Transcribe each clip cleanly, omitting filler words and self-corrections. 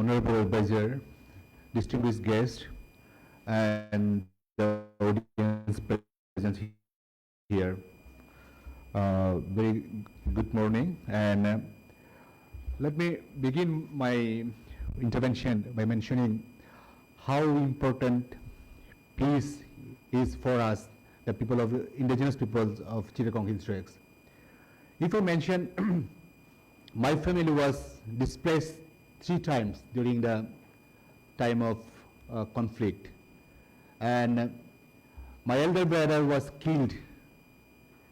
Honorable Advisor, distinguished guest, and the audience present here. Very good morning, and let me begin my intervention by mentioning how important peace is for us, the people of indigenous peoples of Chittagong Hill Tracts. If I mention, my family was displaced 3 times during the time of conflict, and my elder brother was killed,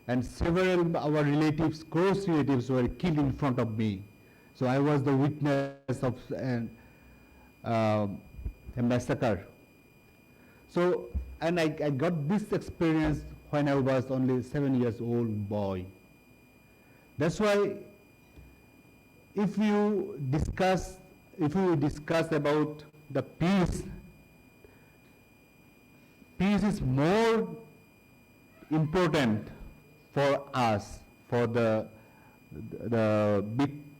and several of our relatives, close relatives, were killed in front of me. So I was the witness of a massacre. So, and I got this experience when I was only 7 years old boy. That's why if you discuss about the peace is more important for us, for the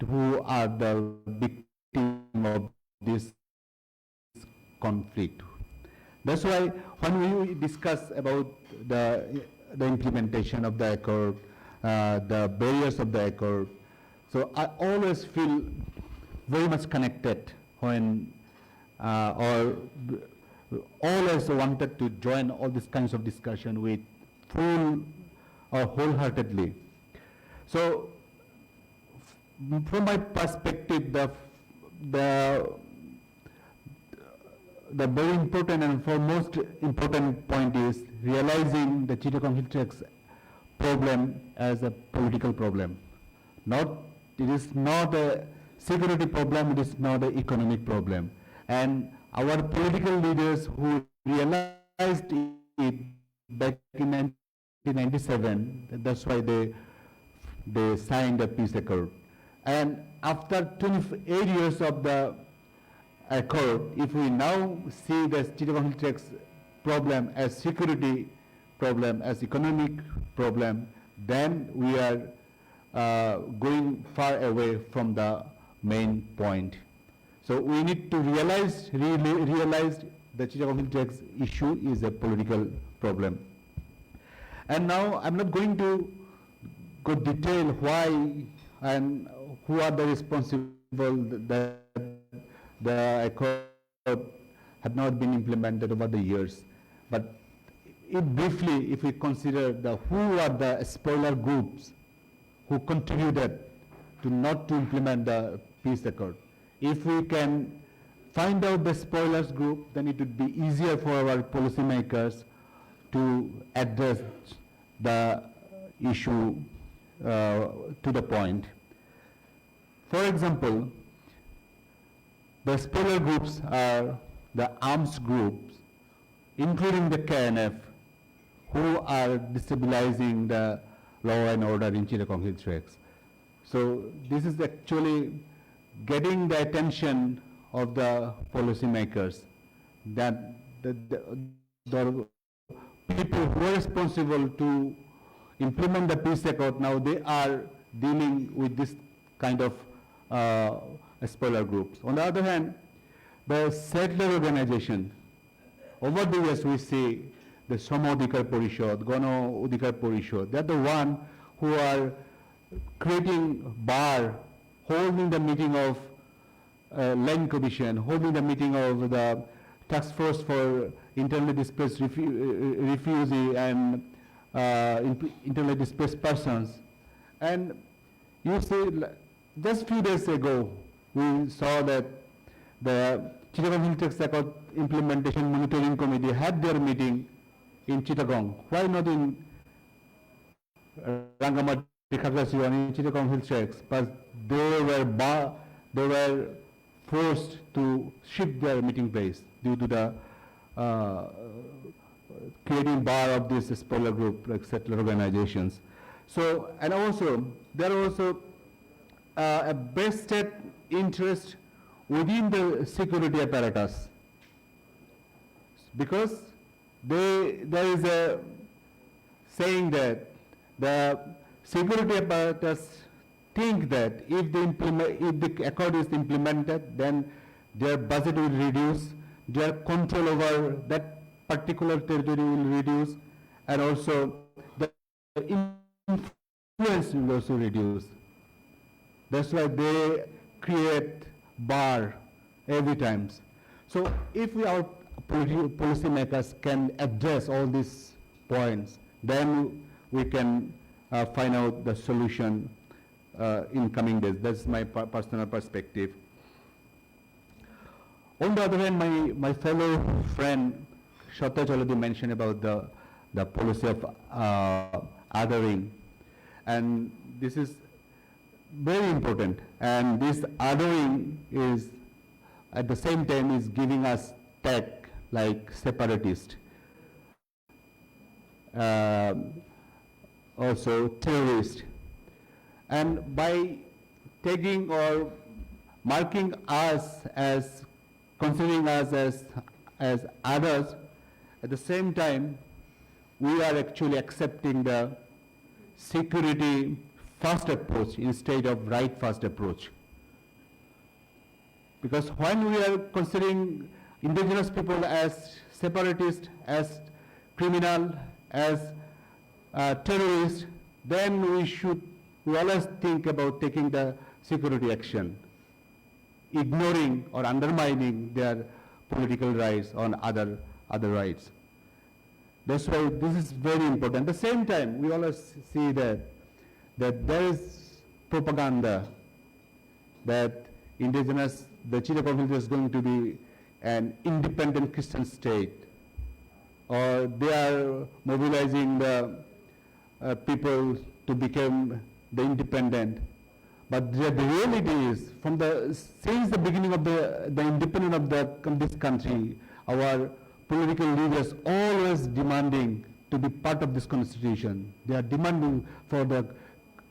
who are the victim of this conflict. That's why when we discuss about the implementation of the accord, the barriers of the accord, so I always feel very much connected when or always wanted to join all these kinds of discussion with full or wholeheartedly. So from my perspective, the very important and foremost important point is realizing the Chittagong Hill Tracts problem as a political problem. It is not a security problem, it is not an economic problem. And our political leaders who realized it back in 1997, that's why they signed the peace accord. And after 28 years of the accord, if we now see the Chittagong Hill Tracts problem as security problem, as economic problem, then we are going far away from the main point. So we need to realize the Chittagong Hill Tracts issue is a political problem. And now I'm not going to go detail why and who are the responsible that the accord have not been implemented over the years. But briefly, if we consider who are the spoiler groups who contributed to not to implement the peace accord. If we can find out the spoilers group, then it would be easier for our policymakers to address the issue to the point. For example, the spoiler groups are the arms groups, including the KNF, who are destabilizing the law and order in Chittagong Hill Tracts. So this is actually getting the attention of the policymakers, that the people who are responsible to implement the peace accord, now they are dealing with this kind of spoiler groups. On the other hand, the settler organization, over the years we see the Shram Adhikar Parishad, Gano Adhikar Parishad, they are the one who are creating bar, holding the meeting of Land Commission, holding the meeting of the Task Force for Internally Displaced Refugee and Internally Displaced Persons. And you see, just few days ago, we saw that the Chittagong Hill Tracts Accord Implementation Monitoring Committee had their meeting in Chittagong. Why not in Rangamati, Khagrasiwan, in Chittagong Hill Tracts? But they were forced to shift their meeting place due to the creating bar of this spoiler group, like settler organizations. So, and also, there are also a vested interest within the security apparatus, because there is a saying that the security apparatus think that if the accord is implemented, then their budget will reduce, their control over that particular territory will reduce, and also the influence will also reduce. That's why they create bar every time. So if our policy makers can address all these points, then we can find out the solution in coming days. That's my personal perspective. On the other hand, my fellow friend Shataj already mentioned about the policy of othering, and this is very important. And this othering is at the same time is giving us tag like separatist, also terrorist, and by tagging or marking us as, considering us as others, at the same time we are actually accepting the security first approach instead of right first approach. Because when we are considering indigenous people as separatists, as criminal, as terrorists, then we always think about taking the security action, ignoring or undermining their political rights on other rights. That's why this is very important. At the same time, we always see that there is propaganda that the Chittagong Hill is going to be an independent Christian state, or they are mobilizing the people to become the independent. But the reality is, since the beginning of the independence of this country, our political leaders always demanding to be part of this constitution. They are demanding for the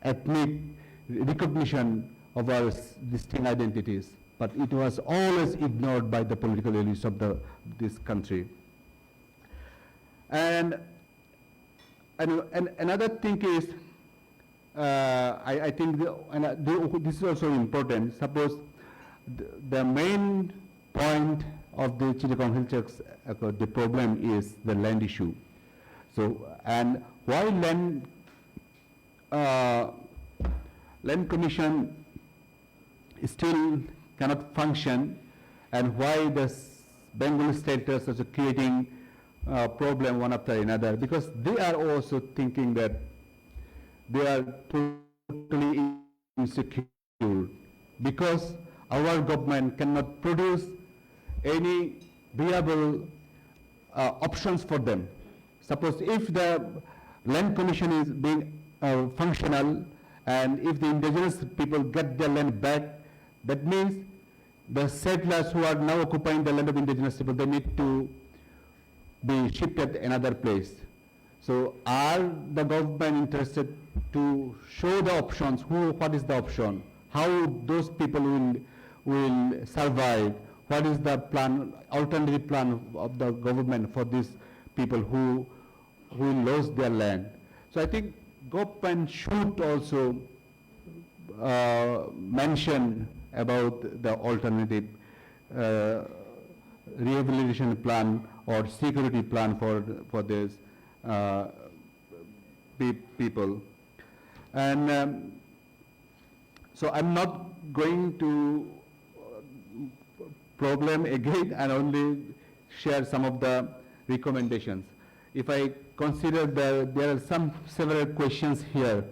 ethnic recognition of our distinct identities, but it was always ignored by the political elites of this country. And another thing is, I think this is also important. Suppose the main point of the Chittagong Hill Tracts, the problem is the land issue. So, and why land commission still cannot function, and why the Bengali states are creating problem one after another, because they are also thinking that they are totally insecure, because our government cannot produce any viable options for them. Suppose if the land commission is being functional, and if the indigenous people get their land back, that means the settlers who are now occupying the land of indigenous people, they need to be shifted another place. So are the government interested to show the options, what is the option, how those people will survive, what is the plan, alternative plan of the government for these people who lost their land. So I think government should also mention about the alternative rehabilitation plan or security plan for this people. And so I'm not going to problem again and only share some of the recommendations. If I consider there are several questions here.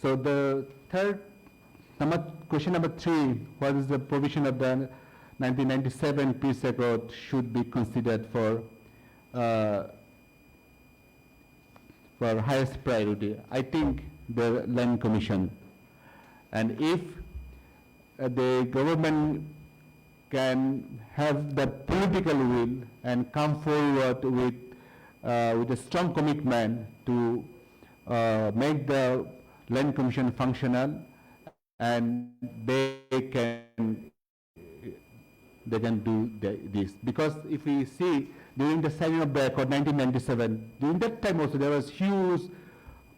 So the question number 3, what is the provision of the 1997 peace accord should be considered for highest priority? I think the land commission. And if the government can have the political will and come forward with a strong commitment to make the land commission functional, and they can do this. Because if we see during the signing of the accord 1997, during that time also there was huge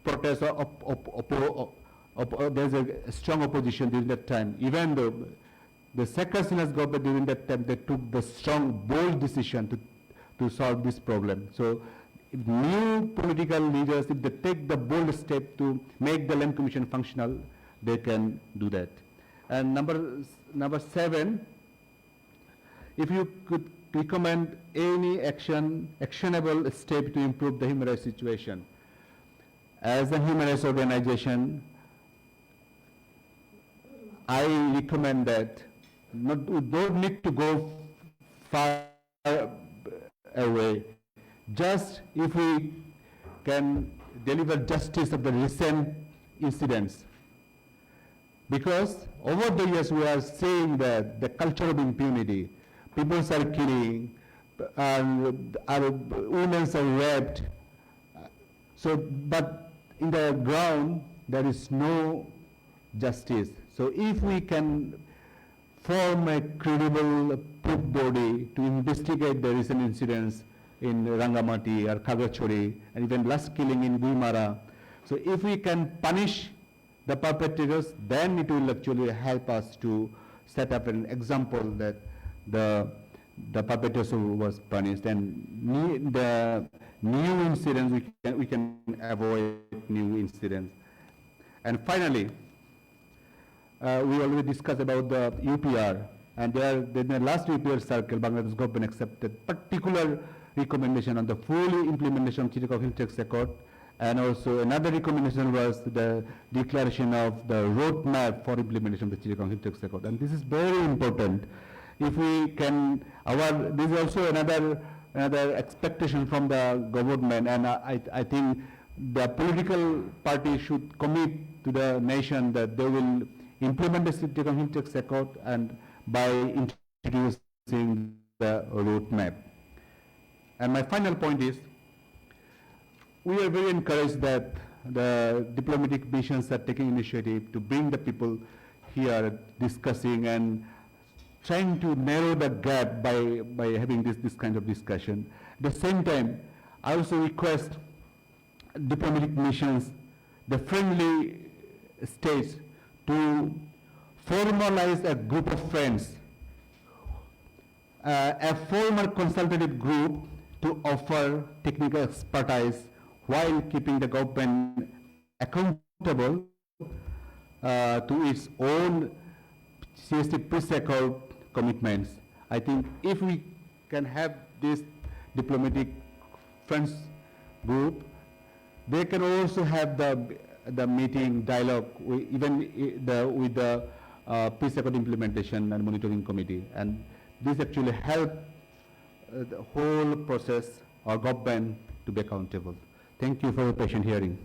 protest, there's a strong opposition during that time. Even though the Secretariat government during that time, they took the strong, bold decision to solve this problem. So if new political leaders, if they take the bold step to make the Land Commission functional, they can do that. And number 7, if you could recommend any actionable step to improve the human rights situation. As a human rights organization, I recommend that we don't need to go far away. Just if we can deliver justice of the recent incidents. Because over the years we are seeing that the culture of impunity, people are killing, our women are raped. So, but in the ground there is no justice. So if we can form a credible proof body to investigate the recent incidents in Rangamati or Khagachori and even last killing in Guimara. So if we can punish the perpetrators, then it will actually help us to set up an example that the perpetrator was punished, and the new incidents we can avoid new incidents. And finally, we already discussed about the UPR, and in the last UPR circle, Bangladesh government accepted particular recommendation on the full implementation of Chittagong Hill Tracts Accord, and also another recommendation was the declaration of the roadmap for implementation of the Chittagong Hill Tracts Accord. And this is very important. If we can, this is also another expectation from the government, and I think the political party should commit to the nation that they will implement the Chittagong Hill Tracts Accord and by introducing the roadmap. And my final point is, we are very encouraged that the diplomatic missions are taking initiative to bring the people here discussing and trying to narrow the gap by having this kind of discussion. At the same time, I also request diplomatic missions, the friendly states, to formalize a group of friends, a formal consultative group to offer technical expertise while keeping the government accountable to its own CHT pre-accord commitments. I think if we can have this diplomatic friends group, they can also have the meeting, dialogue, with the pre-accord implementation and monitoring committee. And this actually help the whole process or government to be accountable. Thank you for your patient hearing.